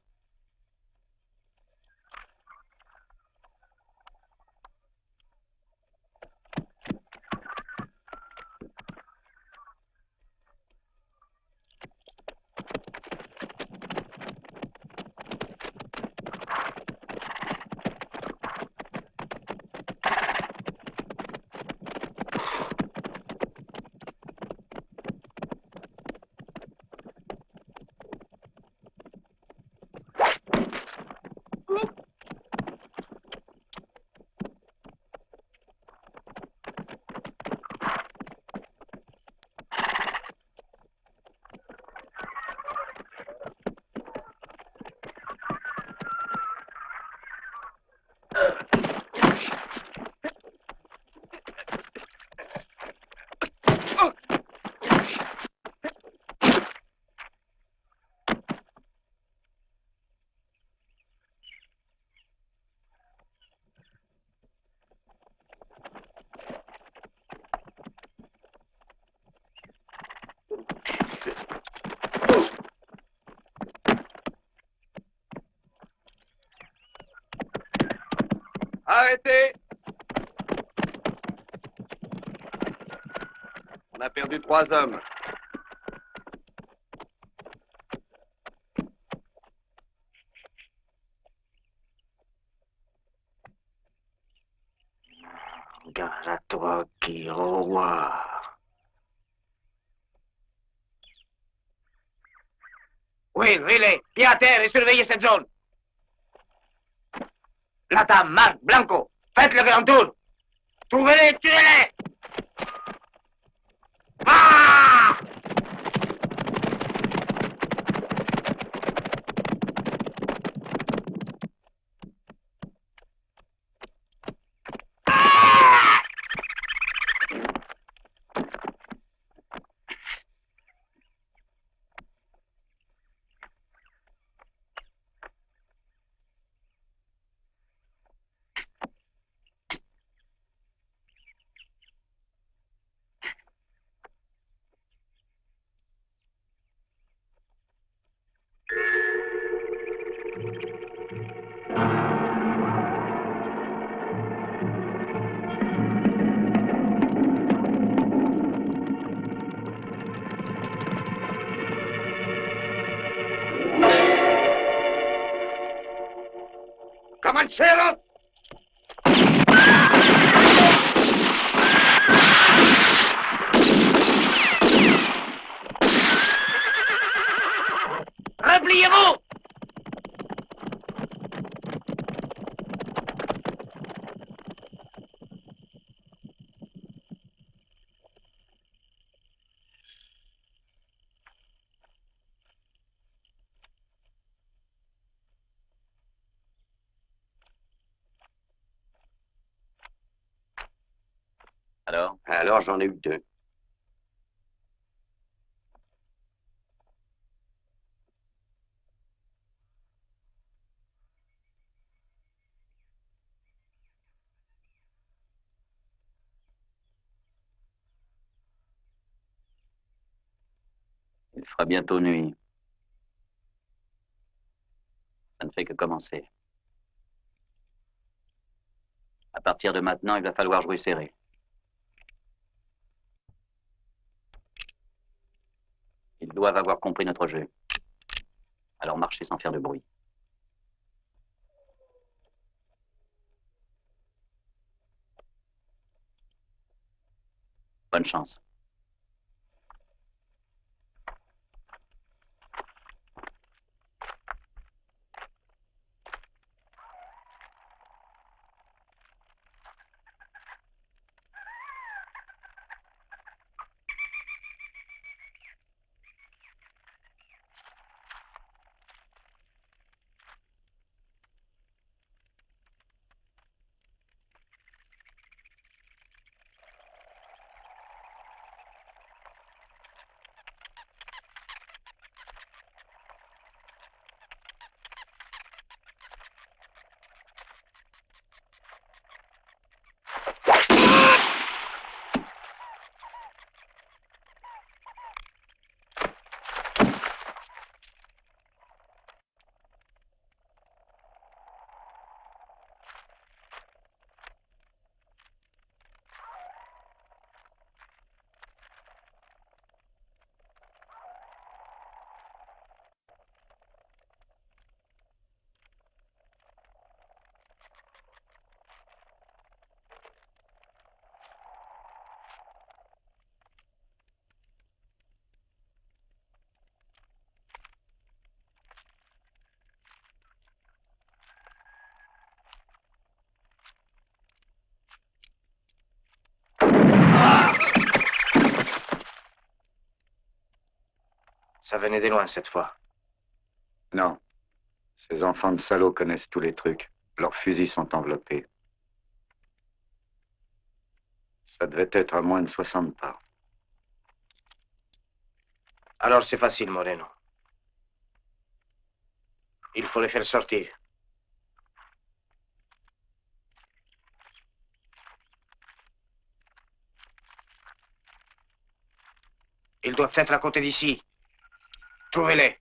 Arrêtez! On a perdu 3 hommes. Gare à toi, Kirowa. Oui, Riley, pied à terre et surveillez cette zone. Latam, Marc, Blanco, faites le grand tour. Trouvez-les, tuez-les. Ah! Comancheros! Repliez-vous! Alors? Alors, j'en ai eu deux. Il fera bientôt nuit. Ça ne fait que commencer. À partir de maintenant, il va falloir jouer serré. Ils doivent avoir compris notre jeu. Alors marchez sans faire de bruit. Bonne chance. Ça venait de loin cette fois. Non. Ces enfants de salauds connaissent tous les trucs. Leurs fusils sont enveloppés. Ça devait être à moins de 60 pas. Alors c'est facile, Moreno. Il faut les faire sortir. Ils doivent être à côté d'ici. Trouvez-les.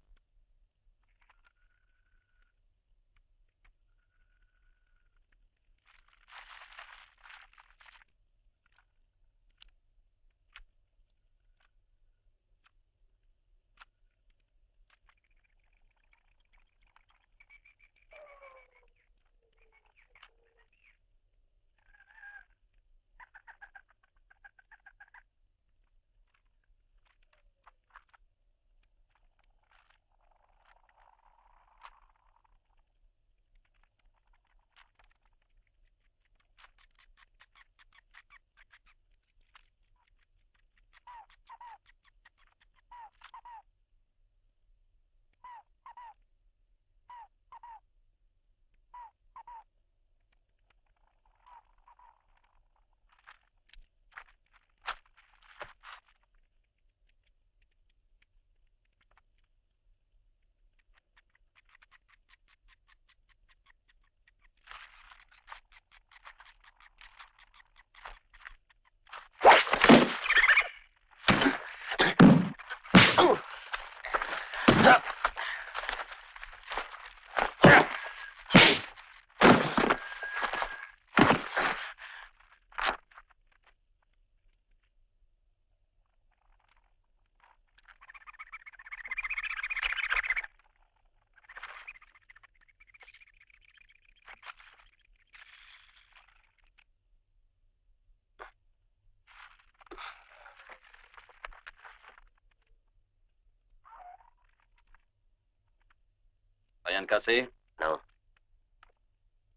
de cassé? Non.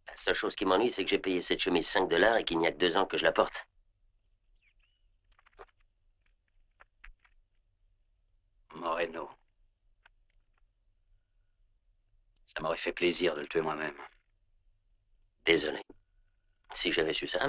La seule chose qui m'ennuie, c'est que j'ai payé cette chemise $5 et qu'il n'y a que 2 ans que je la porte. Moreno. Ça m'aurait fait plaisir de le tuer moi-même. Désolé. Si j'avais su ça...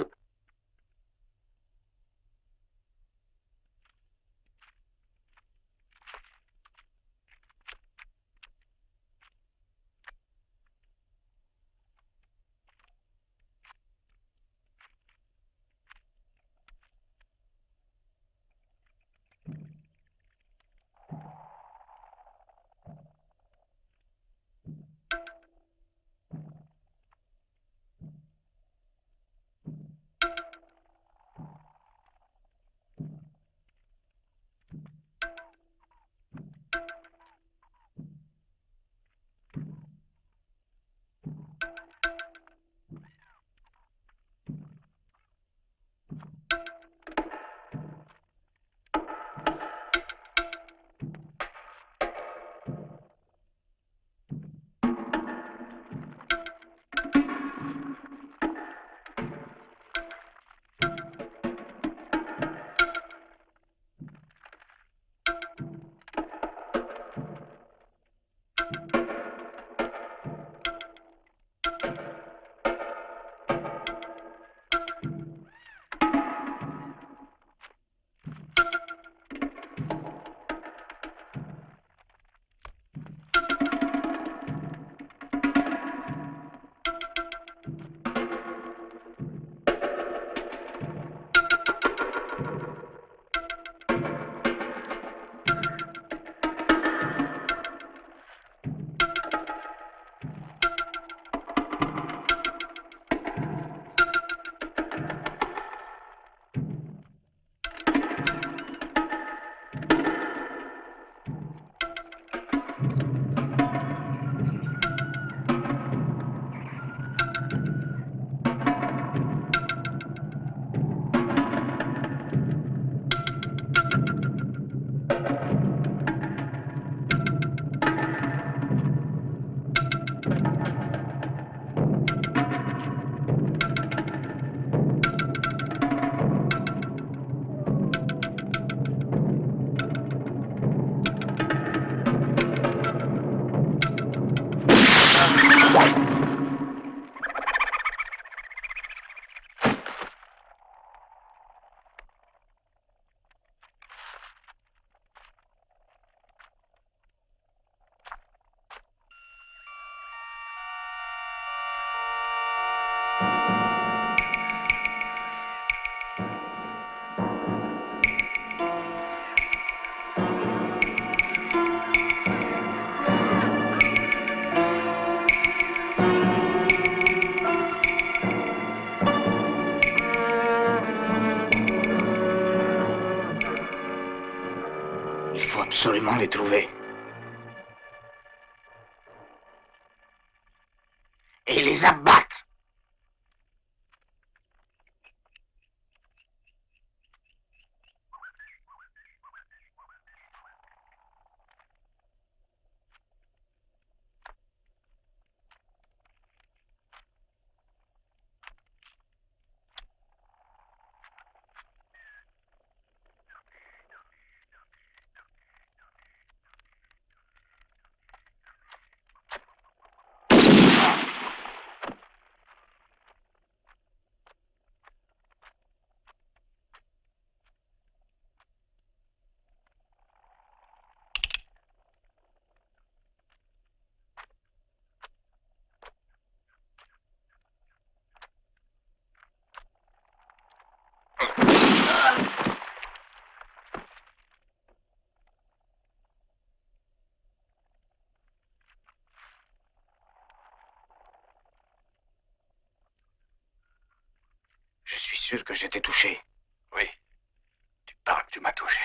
Absolument les trouver. Et les abattre. Je suis sûr que j'étais touché. Oui. Tu parles que tu m'as touché.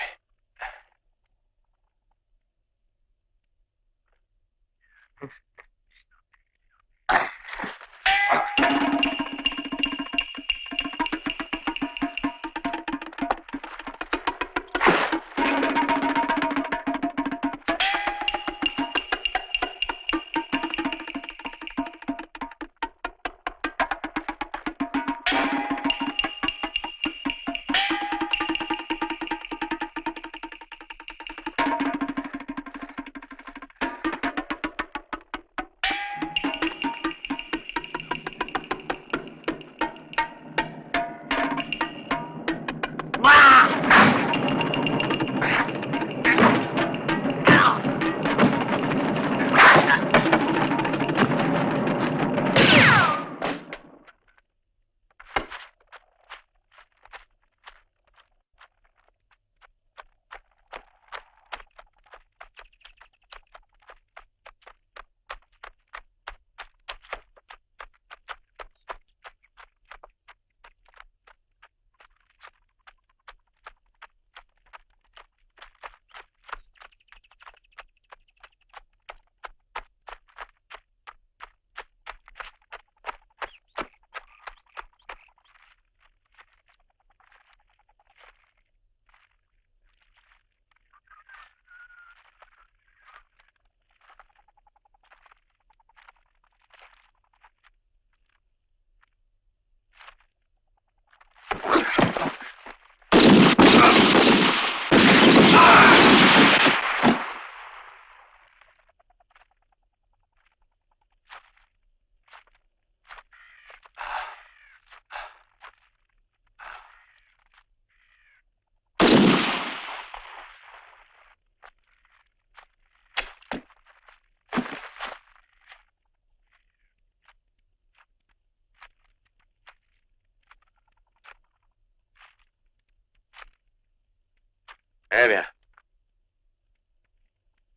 Eh bien.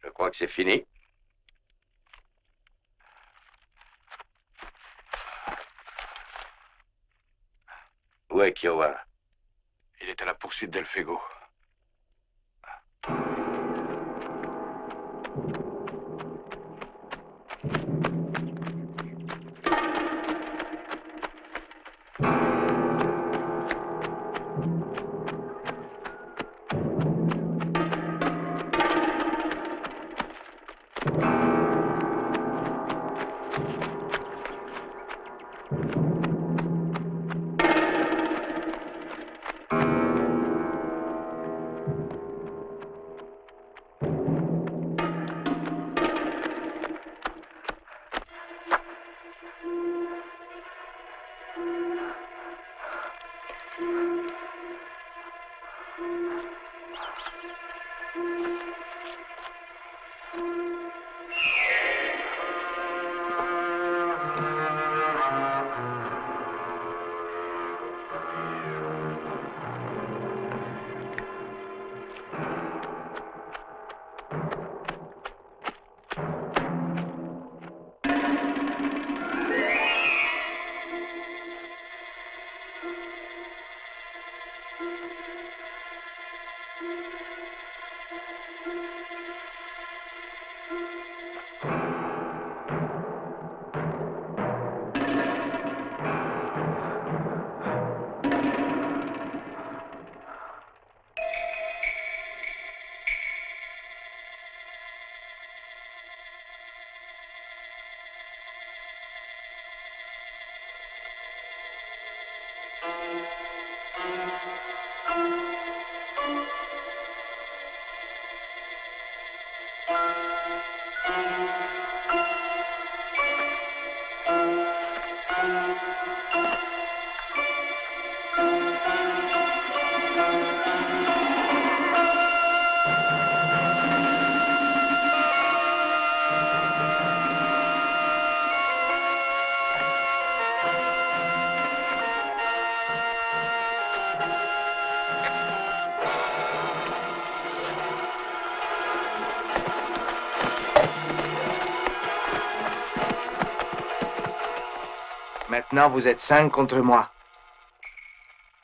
Je crois que c'est fini. Où est Kiowa? Il est à la poursuite d'El Fego. Maintenant, vous êtes 5 contre moi.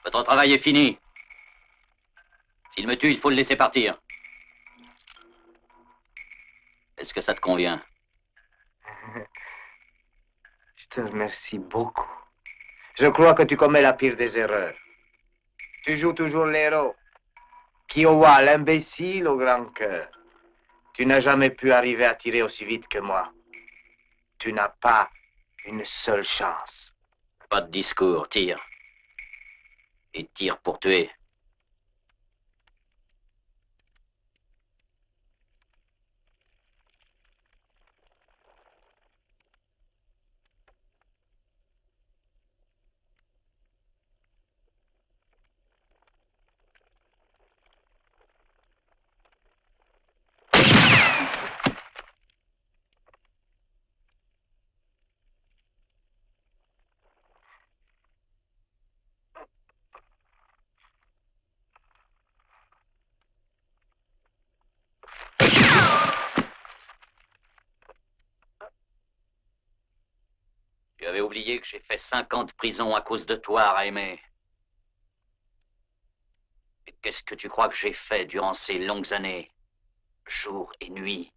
Votre travail est fini. S'il me tue, il faut le laisser partir. Est-ce que ça te convient? Je te remercie beaucoup. Je crois que tu commets la pire des erreurs. Tu joues toujours l'héros. Kiowa, l'imbécile au grand cœur. Tu n'as jamais pu arriver à tirer aussi vite que moi. Tu n'as pas une seule chance. Pas de discours, tire. Et tire pour tuer. Tu avais oublié que j'ai fait 5 ans de prison à cause de toi, Raimé. Et qu'est-ce que tu crois que j'ai fait durant ces longues années, jour et nuit?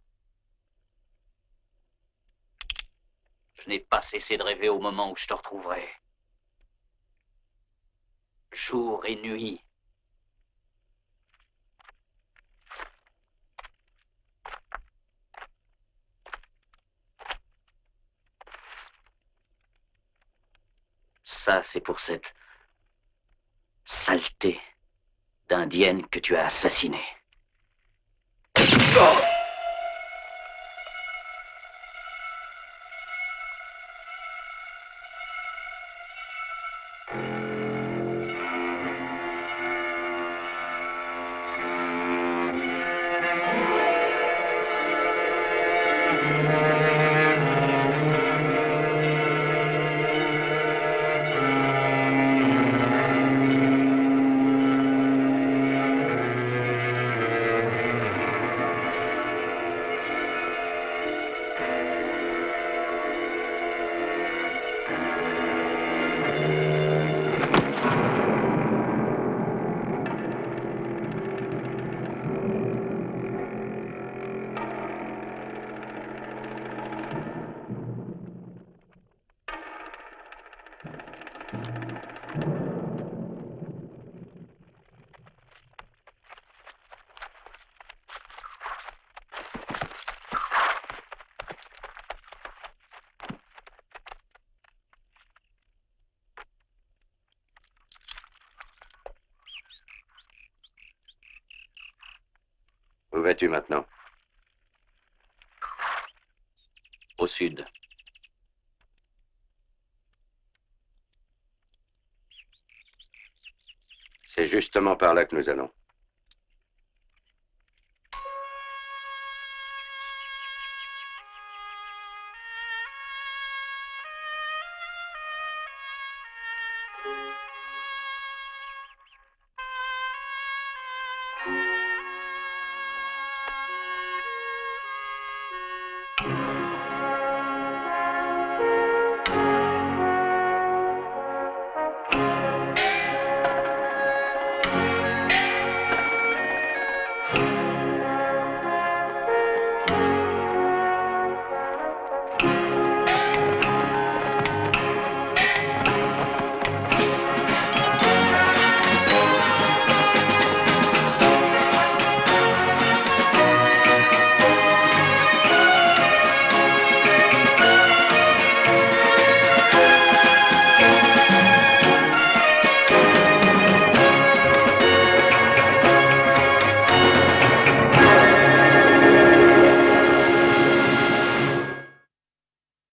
Je n'ai pas cessé de rêver au moment où je te retrouverai. Jour et nuit. Ça, c'est pour cette saleté d'indienne que tu as assassinée. vas-tu maintenant? Au sud. C'est justement par là que nous allons.